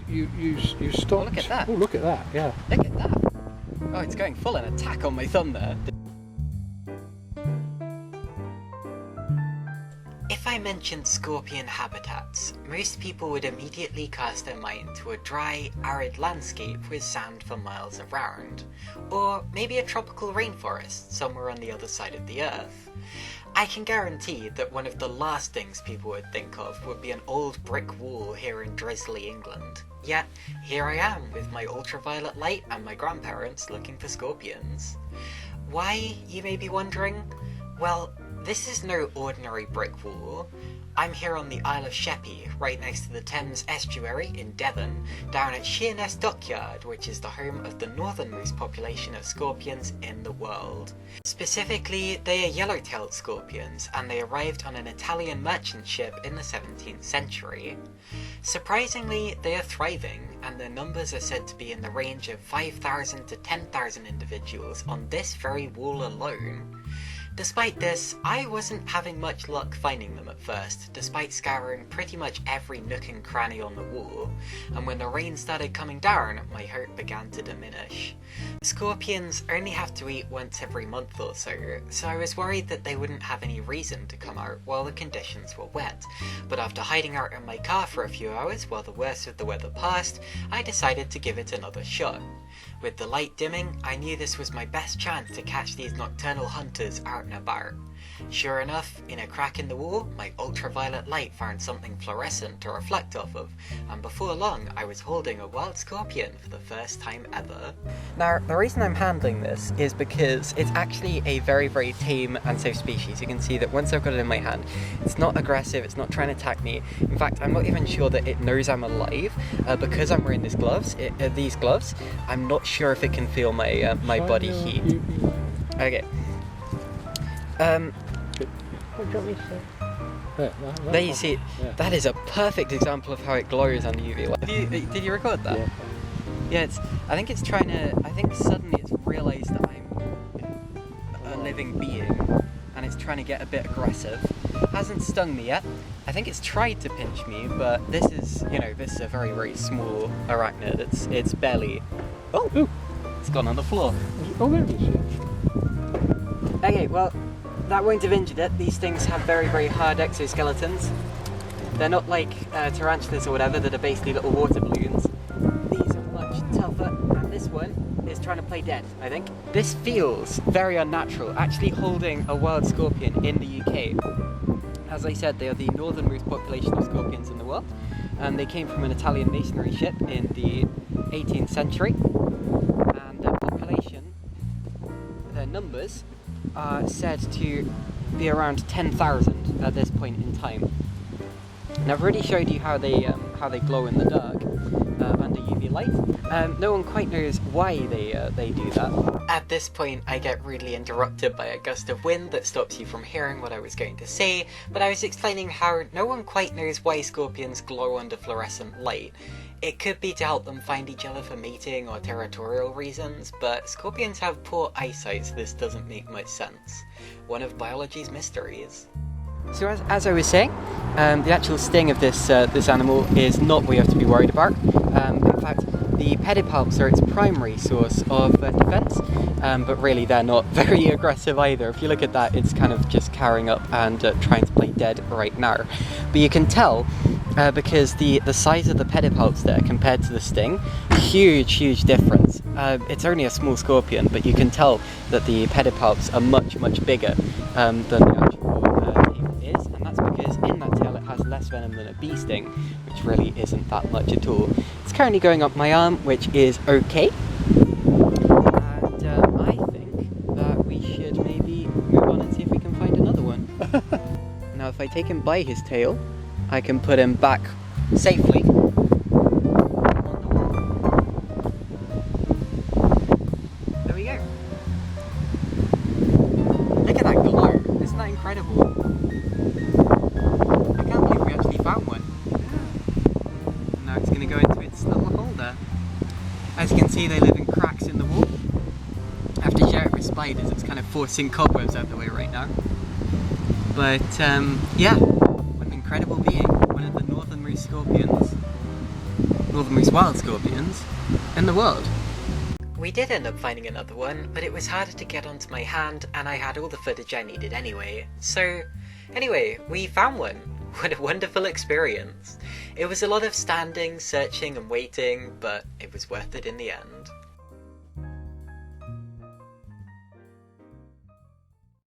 You stopped. Oh, look at that. Oh, look at that. Yeah. Look at that. Oh, it's going full in attack on my thumb there. If I mentioned scorpion habitats, most people would immediately cast their mind to a dry, arid landscape with sand for miles around, or maybe a tropical rainforest somewhere on the other side of the earth. I can guarantee that one of the last things people would think of would be an old brick wall here in drizzly England. Yet, here I am with my ultraviolet light and my grandparents looking for scorpions. Why, you may be wondering? Well, this is no ordinary brick wall. I'm here on the Isle of Sheppey, right next to the Thames estuary in Devon, down at Sheerness Dockyard, which is the home of the northernmost population of scorpions in the world. Specifically, they are yellow-tailed scorpions, and they arrived on an Italian merchant ship in the 17th century. Surprisingly, they are thriving, and their numbers are said to be in the range of 5,000 to 10,000 individuals on this very wall alone. Despite this, I wasn't having much luck finding them at first, despite scouring pretty much every nook and cranny on the wall, and when the rain started coming down, my hope began to diminish. Scorpions only have to eat once every month or so I was worried that they wouldn't have any reason to come out while the conditions were wet, but after hiding out in my car for a few hours while the worst of the weather passed, I decided to give it another shot. With the light dimming, I knew this was my best chance to catch these nocturnal hunters out and about. Sure enough, in a crack in the wall, my ultraviolet light found something fluorescent to reflect off of, and before long I was holding a wild scorpion for the first time ever. Now, the reason I'm handling this is because it's actually a very, very tame and safe species. You can see that once I've got it in my hand, it's not aggressive, it's not trying to attack me. In fact, I'm not even sure that it knows I'm alive, because I'm wearing these gloves. I'm not sure if it can feel my my body heat. Okay. There you see, that is a perfect example of how it glows under UV light. Did you record that? Yeah. I think suddenly it's realised that I'm a living being, and it's trying to get a bit aggressive. Hasn't stung me yet. I think it's tried to pinch me, but this is a very, very small arachnid. It's barely. Oh, ooh, it's gone on the floor. Oh, there it is. Okay, well, that won't have injured it. These things have very, very hard exoskeletons. They're not like tarantulas or whatever that are basically little water balloons. These are much tougher, and this one is trying to play dead, I think. This feels very unnatural, actually holding a wild scorpion in the UK. As I said, they are the northernmost population of scorpions in the world, and they came from an Italian masonry ship in the 18th century, and their population, their numbers, are said to be around 10,000 at this point in time. And I've already showed you how they glow in the dark under UV light. No one quite knows why they do that. At this point, I get rudely interrupted by a gust of wind that stops you from hearing what I was going to say, but I was explaining how no one quite knows why scorpions glow under fluorescent light. It could be to help them find each other for mating or territorial reasons, but scorpions have poor eyesight, so this doesn't make much sense. One of biology's mysteries. So as I was saying, the actual sting of this animal is not what you have to be worried about. In fact, the pedipalps are its primary source of defense, but really they're not very aggressive either. If you look at that, it's kind of just carrying up and trying to play dead right now. But you can tell, because the size of the pedipalps there compared to the sting, huge difference. It's only a small scorpion, but you can tell that the pedipalps are much bigger than the actual tail is, and that's because in that tail it has less venom than a bee sting, which really isn't that much at all. It's currently going up my arm, which is okay, and I think that we should maybe move on and see if we can find another one. Now if I take him by his tail, I can put him back safely. There we go. Look at that glow. Isn't that incredible? I can't believe we actually found one. And now it's going to go into its little hole there. As you can see, they live in cracks in the wall. I have to share it with spiders. It's kind of forcing cobwebs out of the way right now. But yeah. Incredible being, one of the northernmost scorpions. all the most wild scorpions in the world. We did end up finding another one, but it was harder to get onto my hand, and I had all the footage I needed anyway. So, anyway, we found one. What a wonderful experience. It was a lot of standing, searching and waiting, but it was worth it in the end.